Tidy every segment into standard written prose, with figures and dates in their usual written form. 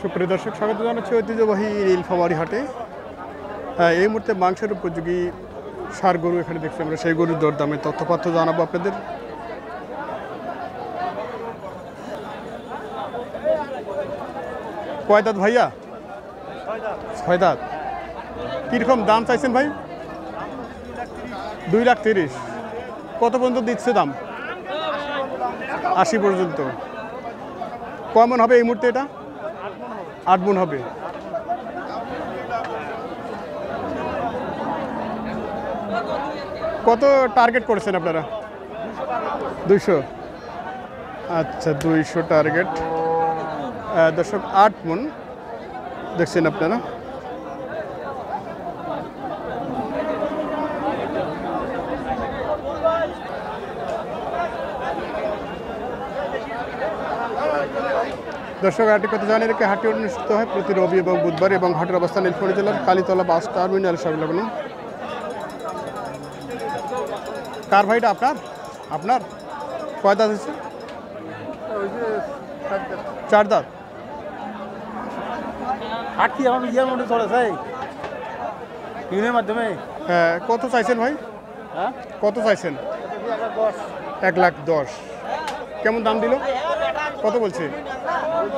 সুপ্রিয় দর্শক, স্বাগত জানাচ্ছি ঐতিহ্যবাহী নীলফামারী হাটে। এই মুহূর্তে মাংসের উপযোগী ষাঁড় গরু এখানে দেখছি আমরা, সেই গরুর দরদামের তথ্যপাত্র জানাবো আপনাদের। কয় দাঁত ভাইয়া? 6 দাঁত। কীরকম দাম চাইছেন ভাই? 2,30,000। কত পর্যন্ত দিচ্ছে দাম? 80 পর্যন্ত। কয় মন হবে এই মুহূর্তে এটা? 8 মন হবে। কত টার্গেট করেছেন আপনারা? 200। আচ্ছা, 200 টার্গেট। দর্শক 8 মন দেখছেন আপনারা। দর্শক, হাটটি কত জানিয়ে রেখে হাটটি অনুষ্ঠিত হয় প্রতি রবি এবং বুধবার, এবং হাটের অবস্থান নীলফামারী জেলার কালীতলা বাস টার্মিনাল সংলগ্ন। কার ভাইটা আপনার? আপনার কয় দাঁত হচ্ছে? 4 দাঁত। হাট কি আমার ইয়ের মধ্যে চলেছে ইউনিয়নের মাধ্যমে? হ্যাঁ। কত চাইছেন ভাই? হ্যাঁ, কত চাইছেন? 1,10,000। কেমন দাম দিল? কত বলছে?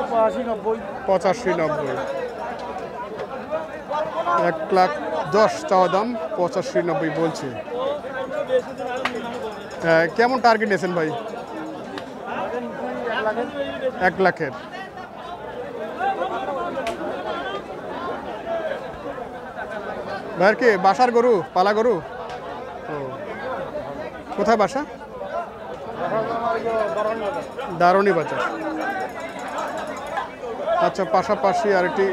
85-90। 1,10,000 চাওয়া দাম, 85-90 বলছে। কেমন টার্গেট নিয়েছেন ভাই? 1 লাখের। ভাইয়ের কি বাসার গরু, পালা গরু? ও, কোথায় বাসা? দারুণী বাজার। আচ্ছা, পাশাপাশি আরেকটি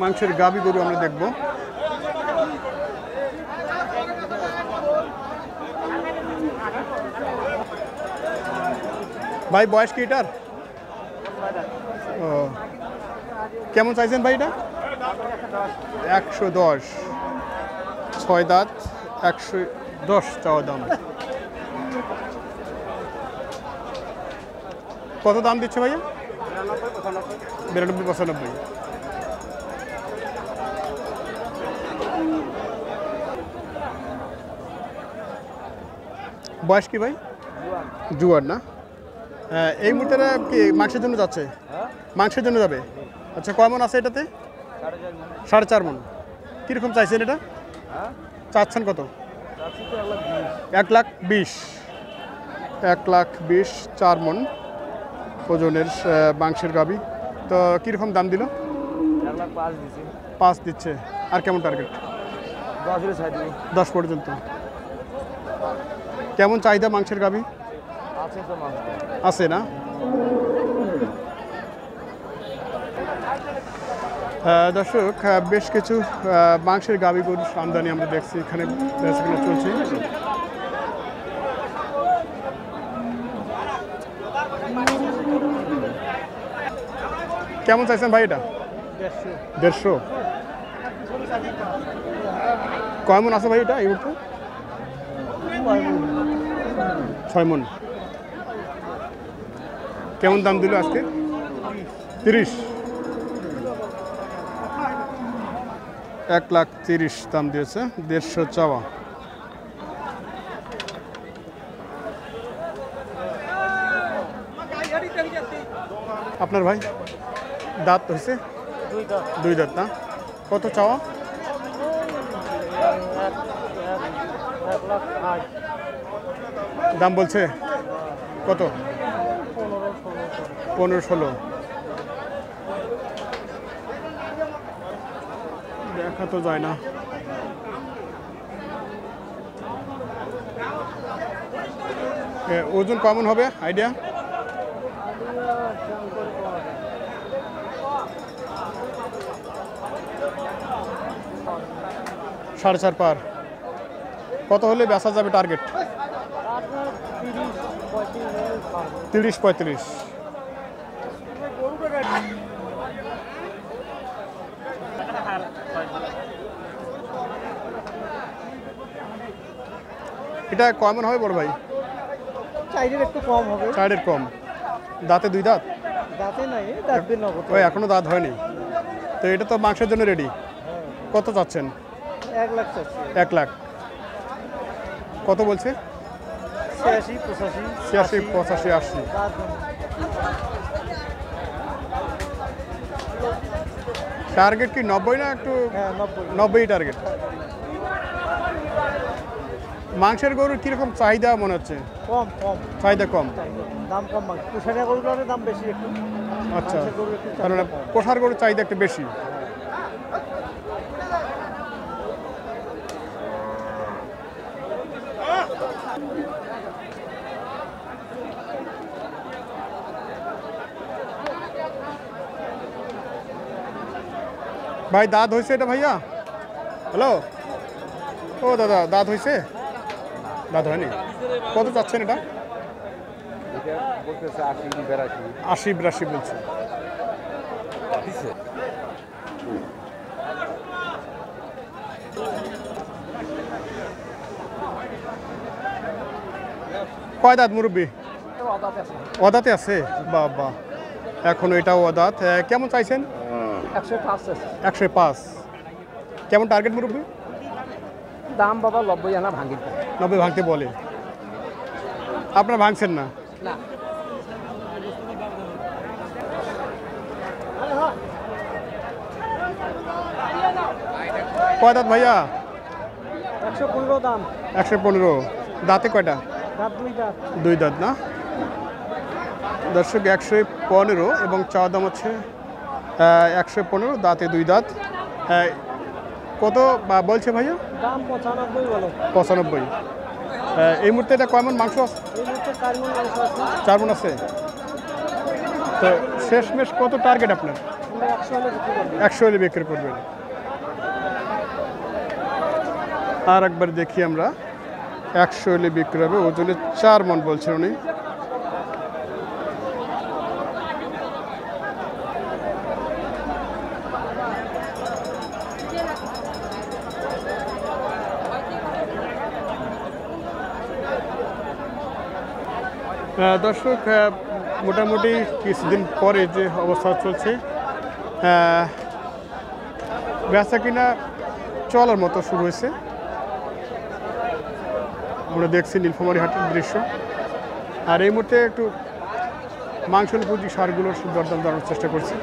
মাংসের গাভী গরু আমরা দেখব। ভাই বয়স কি এটার? ও, কেমন চাইছেন ভাই এটা? 110। 6 দাঁত, 110 চাওয়া দাম। কত দাম দিচ্ছে ভাইয়া? 92-95। বয়স কি ভাই? জুয়ার না? এই মুহূর্তে কি মাংসের জন্য যাচ্ছে? মাংসের জন্য যাবে। আচ্ছা, কয় মন আছে এটাতে? 4.5 মন। কীরকম চাইছেন এটা? চাচ্ছেন কত? 1,20,000। 1,20,000, 4 মন ওজনের মাংসের গাভী। তো কীরকম দাম দিল? 5 দিচ্ছে। আর কেমন টার্গেট? 10 পর্যন্ত। কেমন চাহিদা মাংসের গাভী? আছে না? দর্শক, বেশ কিছু মাংসের গাভী গরুর আমদানি আমরা দেখছি এখানে বেচাকেনা চলছে। কেমন চাইছেন ভাই এটা? 150। কয় মন আছে ভাই এটা এই মুহূর্তে? 6 মন। কেমন দাম দিল আজকে? 30। 1,30,000 দাম দিয়েছে, 150 চাওয়া। আপনার ভাই দাঁত হয়েছে? 2 দাঁত না? কত চাওয়া? 1,60,000 দাম বলছে কত? 15-16। দেখা তো যায় না। ওজন কেমন হবে আইডিয়া? 4.5 পার। কত হলে বেচা যাবে টার্গেট? 30-35। এটা কেমন হবে বড় ভাই? চাইলের একটু কম হবে। চারের কম। দাঁতে 2 দাঁত? দাঁতে নাই, দাঁতবে নগদ। ওই এখনো দাঁত হয়নি, তো এটা তো মাংসের জন্য রেডি। কত চাচ্ছেন? 1 লাখ চাচ্ছি। 1 লাখ। কত বলছে? 86, 85, 86, 85, 80। দাঁত টার্গেট কি 90 না একটু? হ্যাঁ 90। 90 টার্গেট। মাংসের গরুর কীরকম চাহিদা মনে হচ্ছে? কম কম, চাহিদা কম। দাম কম। কুশারিয়া গরুগুলোর দাম বেশি একটু। আচ্ছা, মাংসের গরুর একটু কারণ চাহিদা কম। পোষার গরুর চাহিদা একটু বেশি। ভাই দাঁত হয়েছে এটা ভাইয়া? হ্যালো, ও দাদা দাঁত হয়েছে? দাঁত হয়নি। কত চাচ্ছেন এটা? বলতেছে 80, 80, 82 বলছে। কয় দাঁত মুরব্বী? অদাতে আছে? বাবা, এখন এটাও অদাত। কেমন চাইছেন? 105। 105। কেমন টার্গেট মুরব্বী? দাম বাবা 90 আনা ভাঙি। 90 ভাঙতে বলে, আপনারা ভাঙছেন না? না। কয় দাঁত ভাইয়া? 115 দাম। 115। দাঁতে কয়টা? দাঁত 2 দাঁত। 2 দাঁত না? দর্শক 115 এবং চাওয়া দাম হচ্ছে 115, দাঁতে 2 দাঁত। কত বলছে ভাইয়া? দাম 95 বলো। 95। এই মুহূর্তে এটা কয় মণ মাংস আছে? এই মুহূর্তে 4 মণ মাংস আছে। 4 মণ আছে। তো শেষমেশ কত টার্গেট আপনার? আমরা 100 হলে বিক্রি করব। 100 হলে বিক্রি করবেন। আর একবার দেখি আমরা, 100 হলে বিক্রি হবে। ওজনে 4 মণ বলছেন উনি। দর্শক, মোটামুটি কিছুদিন পরে যে অবস্থা চলছে, বেচা কিনা চলার মতো শুরু হয়েছে। আমরা দেখছি নীলফামারী হাটের দৃশ্য। আর এই মুহূর্তে একটু মাংস উপযোগী সারগুলোর দরদাম জানার চেষ্টা করছি।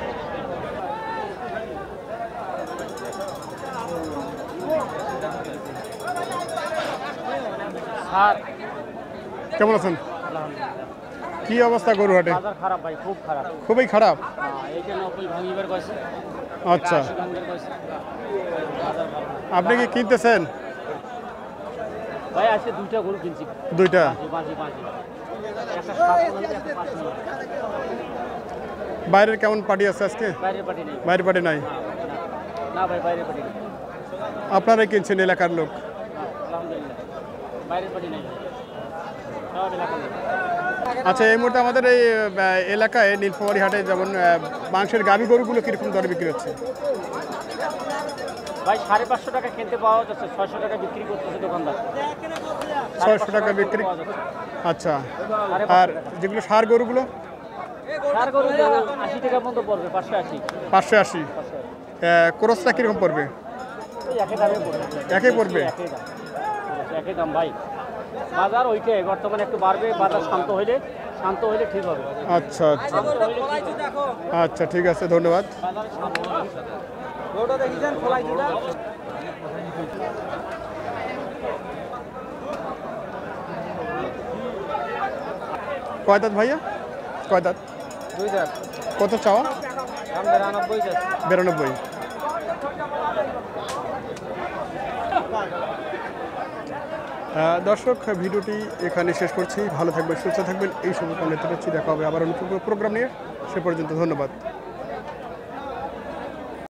কেমন আছেন? কি অবস্থা গরু হাটে? বাজার খারাপ ভাই, খুব খারাপ। খুবই খারাপ। এই যে 90 ভাঙিবার কইছে। আচ্ছা, 80 ভাঙিবার কইছে। বাজার খারাপ। আপনি কি কিনতেছেন? ভাই আজকে 2টা গরু কিনছি। 2টা? বাজি। একটা 7 মণ একটা 5 মণ। বাইরের কেমন পার্টি আছে আজকে? বাইরের পার্টি নেই। বাইরের পার্টি নাই? না ভাই, বাইরের পার্টি নেই। আপনারাই কিনছেন এলাকার লোক? আলহামদুলিল্লাহ, বাইরের পার্টি নেই। সব এলাকা নেই। আচ্ছা, এই মুহূর্তে আমাদের এই এলাকায় নীলফামারী হাটে যেমন মাংসের গাভী গরুগুলো কীরকম দরে বিক্রি হচ্ছে? ভাই 550 টাকা কিনতে পাওয়া যাচ্ছে, 600 টাকা বিক্রি করতেছে দোকানদার। 600 টাকা বিক্রি। আচ্ছা, আর যেগুলো সার গরুগুলো? সার গরু 80 টাকা পর্যন্ত পড়বে, 580। 580। ক্রসটা কীরকম পড়বে? ওই একই দামে পড়বে। একই পড়বে? একই দাম ভাই। বাজার ওইটাই বর্তমানে একটু বাড়বে, বাজার শান্ত হইলে ঠিক হবে। আচ্ছা, আচ্ছা, ঠিক আছে, ধন্যবাদ। বাজার শান্ত হইলে ওটা দেখি যান খোলাই দিলা। কয় দাঁত ভাইয়া? কয় দাঁত? 2 দাঁত। কত চাওয়া? দাম 92 যাচ্ছে। 92। দর্শক, ভিডিওটি এখানে শেষ করছি। ভালো থাকবেন, সুস্থ থাকবেন, এই শুভকামনা করছি। দেখা হবে আবার নতুন প্রোগ্রাম নিয়ে। সে পর্যন্ত ধন্যবাদ।